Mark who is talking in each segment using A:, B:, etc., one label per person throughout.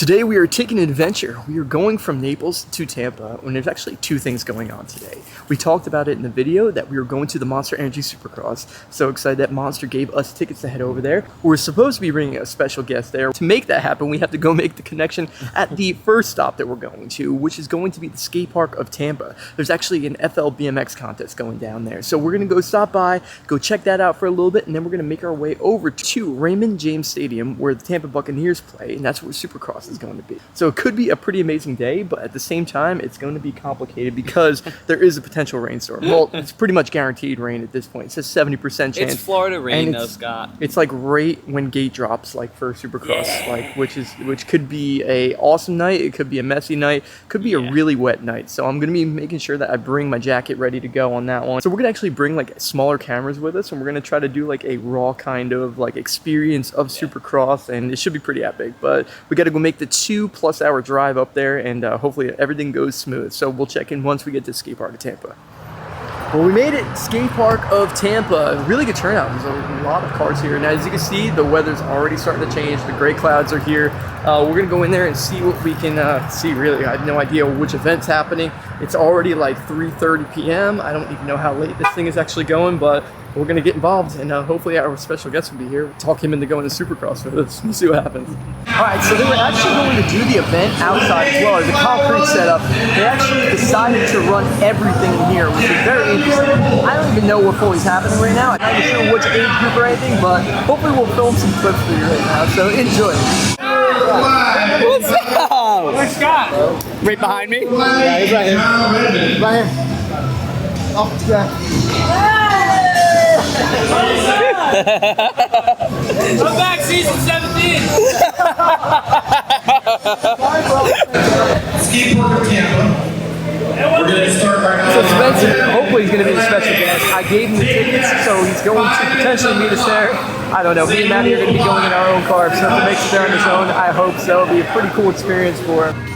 A: Today we are taking an adventure. We are going from Naples to Tampa, and there's actually two things going on today. We talked about it in the video that we were going to the Monster Energy Supercross. So excited that Monster gave us tickets to head over there. We're supposed to be bringing a special guest there. To make that happen, we have to go make the connection at the first stop that we're going to, which is going to be the skate park of Tampa. There's actually an FL BMX contest going down there. So we're gonna go stop by, go check that out for a little bit, and then we're gonna make our way over to Raymond James Stadium where the Tampa Buccaneers play, and that's where Supercross is going to be. So it could be a pretty amazing day, but at the same time, it's going to be complicated because there is a potential rainstorm. Well, it's pretty much guaranteed rain at this point. It says 70% chance.
B: It's Florida rain though, Scott.
A: It's like right when gate drops, like for Supercross, like which could be a awesome night. It could be a messy night. Could be a really wet night. So I'm going to be making sure that I bring my jacket ready to go on that one. So we're going to actually bring like smaller cameras with us, and we're going to try to do like a raw kind of like experience of Supercross, and it should be pretty epic. But we got to go make the 2+ hour drive up there, and hopefully everything goes smooth. So we'll check in once we get to skate park of Tampa. Well, we made it, skate park of Tampa. Really good turnout. There's a lot of cars here. Now, as you can see, the weather's already starting to change. The gray clouds are here. We're gonna go in there and see what we can see. Really, I have no idea which event's happening. It's already like 3:30 p.m. I don't even know how late this thing is actually going, but we're gonna get involved, and hopefully our special guest will be here. We'll talk him into going to Supercross with us and see what happens. All right, so they were actually going to do the event outside as well as a concrete setup. They actually decided to run everything in here, which is very interesting. I don't even know what fully is happening right now. I'm not even sure which age group or anything, but hopefully we'll film some clips for you right now, so enjoy.
B: What's up?
A: Where's Scott?
B: Right behind me?
A: Yeah, he's right here. Right here. Oh, yeah.
B: I'm back, season 17.
C: Skate park of Tampa. We're going to start right now.
A: So Spencer, hopefully he's going to be the special guest. I gave him the tickets, so he's going to potentially meet us there. I don't know, me and Maddie are going to be going in our own car. If Spencer makes it there on his own, I hope so. It'll be a pretty cool experience for him.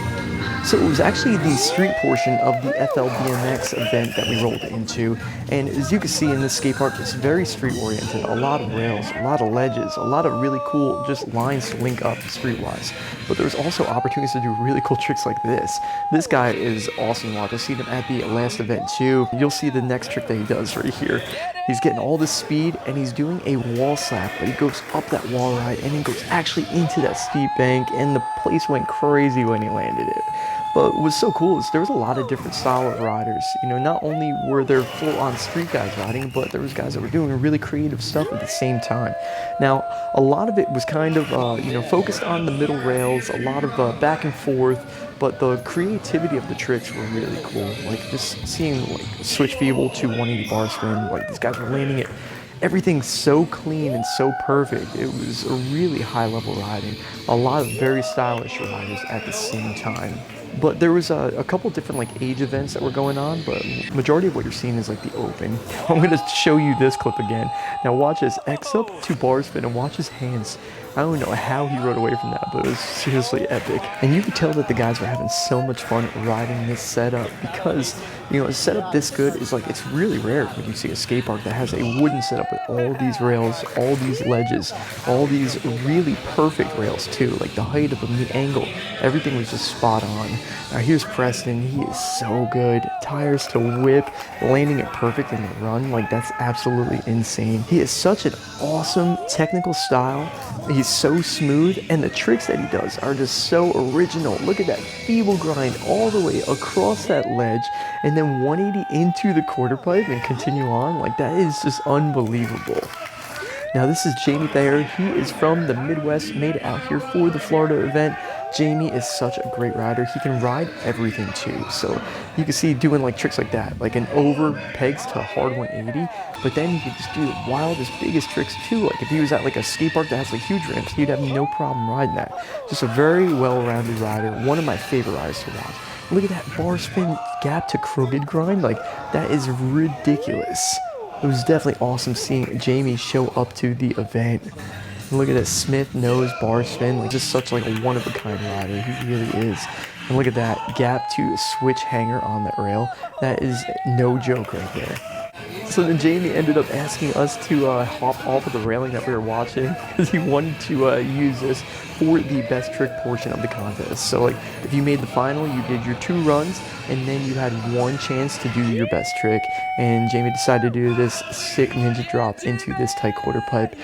A: So it was actually the street portion of the FL BMX event that we rolled into, and as you can see in this skate park, it's very street oriented. A lot of rails, a lot of ledges, a lot of really cool just lines to link up street-wise. But there's also opportunities to do really cool tricks like this. This guy is awesome. I've seen him at the last event too. You'll see the next trick that he does right here. He's getting all this speed, and he's doing a wall slap, but he goes up that wall ride, and he goes actually into that steep bank, and the place went crazy when he landed it. But what was so cool is there was a lot of different style of riders. You know, not only were there full-on street guys riding, but there was guys that were doing really creative stuff at the same time. Now, a lot of it was kind of, focused on the middle rails, a lot of back and forth, but the creativity of the tricks were really cool. Like just seeing like switch feeble to 180 bar spin, like these guys were landing it. Everything's so clean and so perfect. It was a really high level riding. A lot of very stylish riders at the same time. But there was a couple different like age events that were going on, but majority of what you're seeing is like the open. I'm gonna show you this clip again. Now watch this, X up to bar spin, and watch his hands. I don't know how he rode away from that, but it was seriously epic. And you could tell that the guys were having so much fun riding this setup because, you know, a setup this good is like, it's really rare when you see a skate park that has a wooden setup with all these rails, all these ledges, all these really perfect rails too, like the height of them, the angle, everything was just spot on. Now here's Preston, he is so good. Tires to whip, landing it perfect in the run, like that's absolutely insane. He has such an awesome technical style. He's so smooth, and the tricks that he does are just so original. Look at that feeble grind all the way across that ledge, and then 180 into the quarter pipe and continue on. Like that is just unbelievable. Now this is Jamie Thayer. He is from the Midwest, made it out here for the Florida event. Jamie is such a great rider. He can ride everything too. So you can see doing like tricks like that, like an over pegs to hard 180, but then he could just do the wildest, biggest tricks too. Like if he was at like a skate park that has like huge ramps, he'd have no problem riding that. Just a very well-rounded rider. One of my favorite riders to watch. Look at that bar spin gap to crooked grind. Like that is ridiculous. It was definitely awesome seeing Jamie show up to the event. And look at that Smith nose bar spin, like just such like a one-of-a-kind rider. He really is. And look at that gap to switch hanger on that rail. That is no joke right there. So then Jamie ended up asking us to hop off of the railing that we were watching because he wanted to use this for the best trick portion of the contest. So like if you made the final, you did your 2 runs and then you had 1 chance to do your best trick. And Jamie decided to do this sick ninja drop into this tight quarter pipe.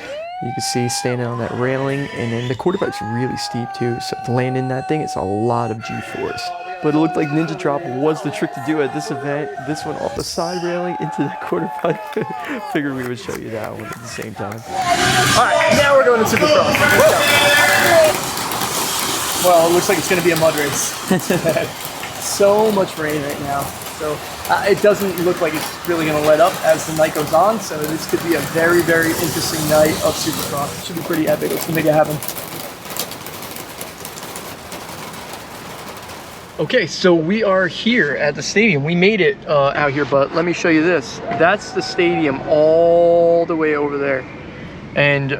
A: You can see standing on that railing, and then the quarter pipe's really steep too, so to land in that thing, it's a lot of G-force. But it looked like ninja drop was the trick to do at this event. This one off the side railing into the quarter pipe. Figured we would show you that one at the same time. All right, now we're going to Supercross. Well, it looks like it's going to be a mud race. So much rain right now. So it doesn't look like it's really going to let up as the night goes on. So this could be a very, very interesting night of Supercross. It should be pretty epic. Let's make it happen. Okay, so we are here at the stadium. We made it out here, but let me show you this. That's the stadium all the way over there. And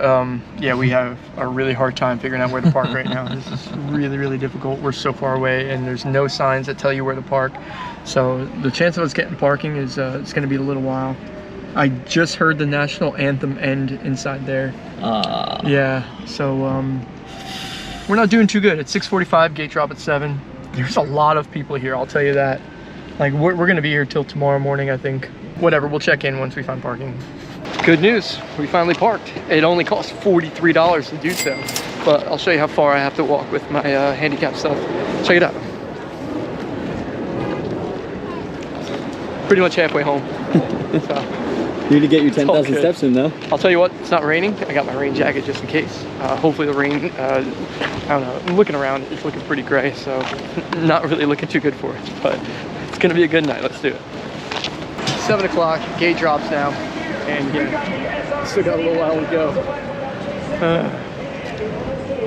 A: yeah, we have a really hard time figuring out where to park right now. This is really, really difficult. We're so far away and there's no signs that tell you where to park. So the chance of us getting parking is it's gonna be a little while. I just heard the national anthem end inside there. Yeah, so we're not doing too good. It's 6:45, gate drop at 7. There's a lot of people here, I'll tell you that. Like we're gonna be here till tomorrow morning, I think. Whatever, we'll check in once we find parking. Good news, we finally parked. It only cost $43 to do so, but I'll show you how far I have to walk with my handicap stuff. Check it out. Pretty much halfway home. So,
D: you need to get your 10,000 steps in though.
A: I'll tell you what, it's not raining. I got my rain jacket just in case. Hopefully the rain, I don't know, I'm looking around, it's looking pretty gray, so not really looking too good for it, but it's gonna be a good night, let's do it. 7 o'clock, gate drops now, and yeah, still got a little while to go.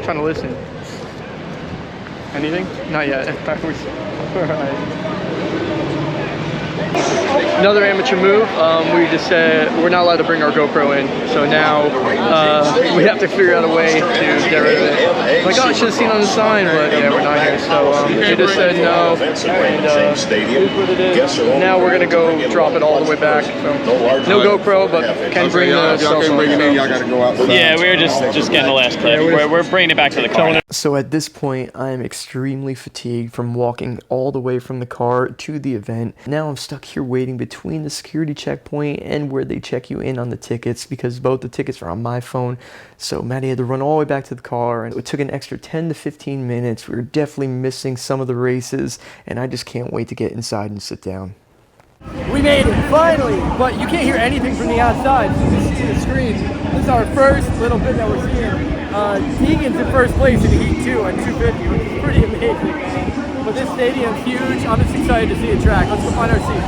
A: Trying to listen. Anything? Not yet. All right. Another amateur move, we just said we're not allowed to bring our GoPro in, so now we have to figure out a way to get rid of it. Like, oh, I should have seen on the sign, but yeah, we're not here, so they just said no, and here's what it is. Now we're gonna go drop it all the way back, so no GoPro, but can bring the cell phone.
B: Yeah, we were just getting the last clip. We're bringing it back to the car.
A: So at this point, I am extremely fatigued from walking all the way from the car to the event. Now I'm stuck here waiting between the security checkpoint and where they check you in on the tickets, because both the tickets are on my phone. So Maddie had to run all the way back to the car, and it took an extra 10 to 15 minutes. We were definitely missing some of the races, and I just can't wait to get inside and sit down. We made it, finally! But you can't hear anything from the outside, so you just see the screen. This is our first little bit that we're seeing. Deegan's in first place in the Heat 2 on 250, which is pretty amazing. But this stadium's huge. I'm just excited to see the track. Let's go find our seat.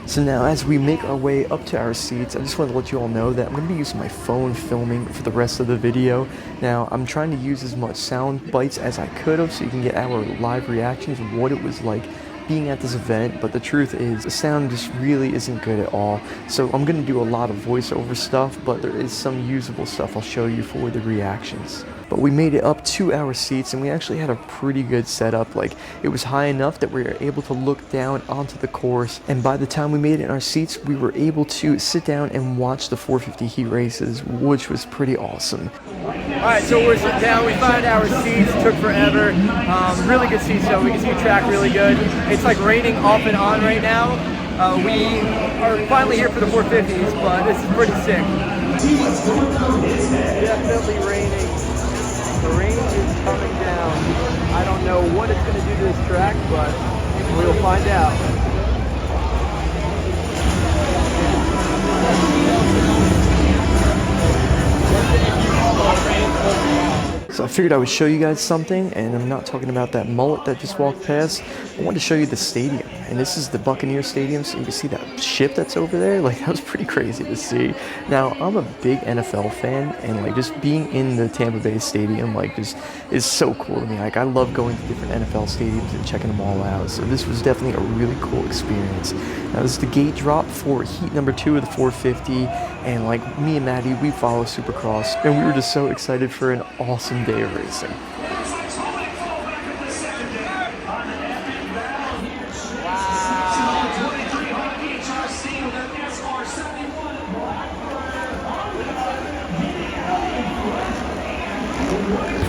A: So now as we make our way up to our seats, I just want to let you all know that I'm going to be using my phone filming for the rest of the video. Now I'm trying to use as much sound bites as I could have so you can get our live reactions of what it was like being at this event, but the truth is the sound just really isn't good at all. So I'm going to do a lot of voiceover stuff, but there is some usable stuff I'll show you for the reactions. But we made it up to our seats and we actually had a pretty good setup. Like, it was high enough that we were able to look down onto the course, and by the time we made it in our seats, we were able to sit down and watch the 450 heat races, which was pretty awesome. Alright, so we're sitting down, we found our seats, took forever. Really good seats though, we can see the track really good. It's like raining off and on right now. We are finally here for the 450s, but this is pretty sick. Definitely raining. The rain is coming down. I don't know what it's going to do to this track, but we'll find out. So I figured I would show you guys something, and I'm not talking about that mullet that just walked past. I wanted to show you the stadium, and this is the Buccaneers stadium, so you can see that ship that's over there. Like, that was pretty crazy to see. Now, I'm a big NFL fan, and like just being in the Tampa Bay stadium, like, just is so cool to me. Like, I love going to different NFL stadiums and checking them all out, so this was definitely a really cool experience. Now, this is the gate drop for heat number 2 of the 450, and like me and Maddie, we follow Supercross, and we were just so excited for an awesome day of racing.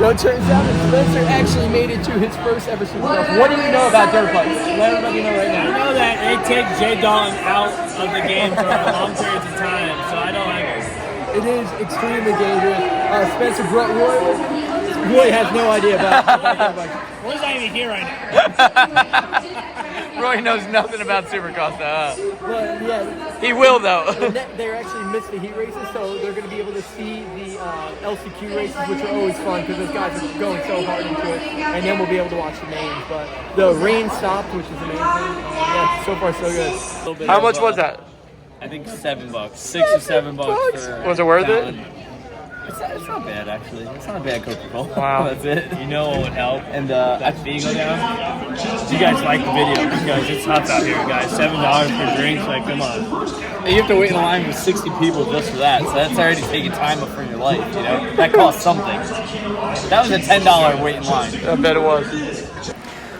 A: So it turns out that Spencer actually made it to his first ever Supercross. What do you know about dirt bikes? Let everybody know right
E: I
A: now.
E: know that they take Jay Dalton out of the game for long periods of time, so I don't like it.
A: It is extremely dangerous. Spencer brought Roy with him. Roy has no idea about dirt bikes.
E: Roy's not even here right now.
B: Roy knows nothing about Supercross, though.
A: But yeah,
B: He will, though.
A: they're actually missed the heat races, so they're going to be able to see the LCQ races, which are always fun because those guys are going so hard into it. And then we'll be able to watch the mains. But the rain stopped, which is amazing. Yeah, so far so good.
B: How much was that?
E: I think $7, $6 or $7 for.
B: Was it worth it?
E: It's not bad, actually. It's not a bad Coca-Cola.
B: Wow.
E: That's it. You know what would help? And that fee go down. You guys like the video because it's tough out here, guys. $7 for drinks, like, come on. You have to wait in line with 60 people just for that, so that's already taking time up from your life, you know? That costs something. That was a $10 wait in line.
B: I bet it was.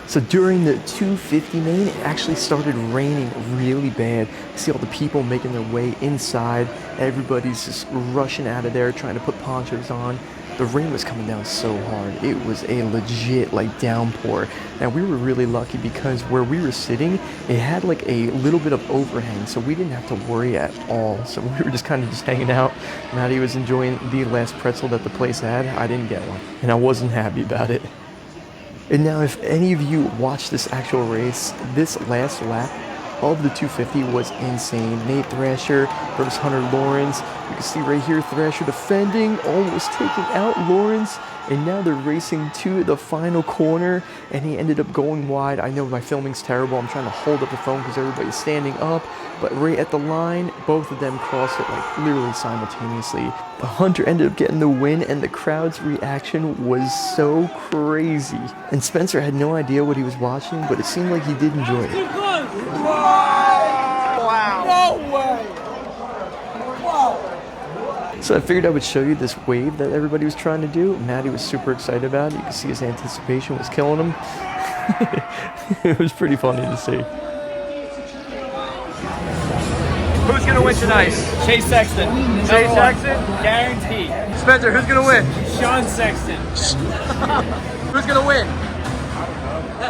A: So during the 250 main, it actually started raining really bad. You see all the people making their way inside. Everybody's just rushing out of there, trying to put ponchos on. The rain was coming down so hard. It was a legit like downpour. Now we were really lucky because where we were sitting, it had like a little bit of overhang, so we didn't have to worry at all. So we were just kind of just hanging out. Maddie was enjoying the last pretzel that the place had. I didn't get one, and I wasn't happy about it. And now if any of you watch this actual race, this last lap of the 250 was insane. Nate Thrasher versus Hunter Lawrence. You can see right here Thrasher defending, almost taking out Lawrence. And now they're racing to the final corner, and he ended up going wide. I know my filming's terrible. I'm trying to hold up the phone because everybody's standing up. But right at the line, both of them crossed it like literally simultaneously. The Hunter ended up getting the win, and the crowd's reaction was so crazy. And Spencer had no idea what he was watching, but it seemed like he did enjoy it.
B: Wow.
A: No way! Wow! So I figured I would show you this wave that everybody was trying to do. Maddie was super excited about it. You can see his anticipation was killing him. It was pretty funny to see.
B: Who's going to win tonight?
E: Chase Sexton.
B: Chase Sexton?
E: Guaranteed.
B: Spencer, who's going to win?
E: Sean Sexton.
B: Who's going to win?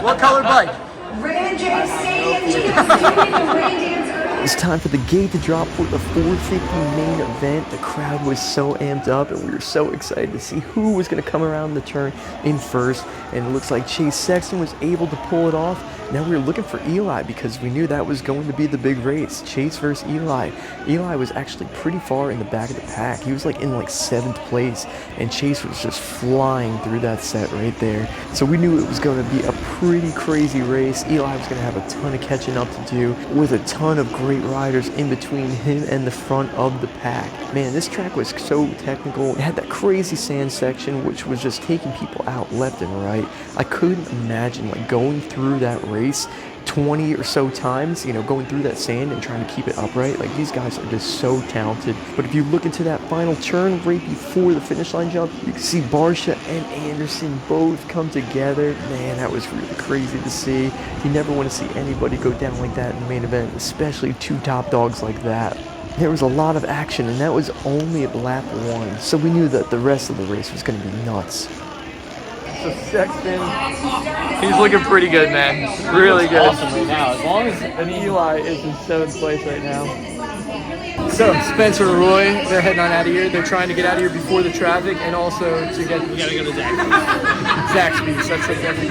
B: What colored bike?
F: Raymond James Stadium, the rain dancer.
A: It's time for the gate to drop for the 450 main event. The crowd was so amped up, and we were so excited to see who was going to come around the turn in first. And it looks like Chase Sexton was able to pull it off. Now we were looking for Eli because we knew that was going to be the big race. Chase versus Eli. Eli was actually pretty far in the back of the pack. He was like in like 7th place, and Chase was just flying through that set right there. So we knew it was going to be a pretty crazy race. Eli was going to have a ton of catching up to do with a ton of great riders in between him and the front of the pack. Man, this track was so technical. It had that crazy sand section, which was just taking people out left and right. I couldn't imagine like going through that race 20 or so times, you know, going through that sand and trying to keep it upright. Like, these guys are just so talented. But if you look into that final turn right before the finish line jump, you can see Barsha and Anderson both come together. Man, that was really crazy to see. You never want to see anybody go down like that in the main event, especially two top dogs like that. There was a lot of action, and that was only at lap 1, so we knew that the rest of the race was going to be nuts.
B: So Sexton, he's looking pretty good, man. Really good.
E: Awesome right now. As long as
A: Eli is in 7th place right now. So Spencer and Roy, they're heading on out of here. They're trying to get out of here before the traffic, and also to get.
E: you gotta go to Zaxby's.
A: Zaxby's. That's like everything.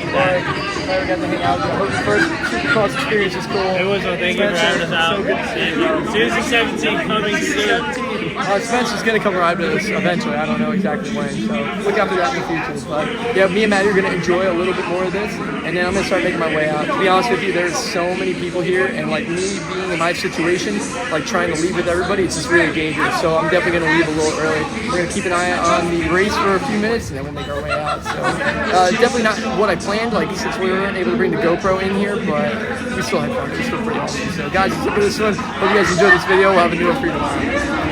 A: Glad we got to hang out with you. I hope the first Supercross experience is cool.
E: It was one. Thank you for having us out.
A: So good to see you.
E: Tuesday 17 coming soon.
A: Spencer's gonna come ride with us eventually. I don't know exactly when, so look out for that in the future. But yeah, me and Maddie are gonna enjoy a little bit more of this, and then I'm gonna start making my way out. To be honest with you, there's so many people here, and like me being in my situation, like trying to leave with everybody, it's just really dangerous. So I'm definitely gonna leave a little early. We're gonna keep an eye on the race for a few minutes, and then we'll make our way out. So definitely not what I planned, like since we weren't able to bring the GoPro in here, but we still had fun. It was still pretty awesome. So guys, that's it for this one. Hope you guys enjoyed this video. We'll have a new one for you tomorrow.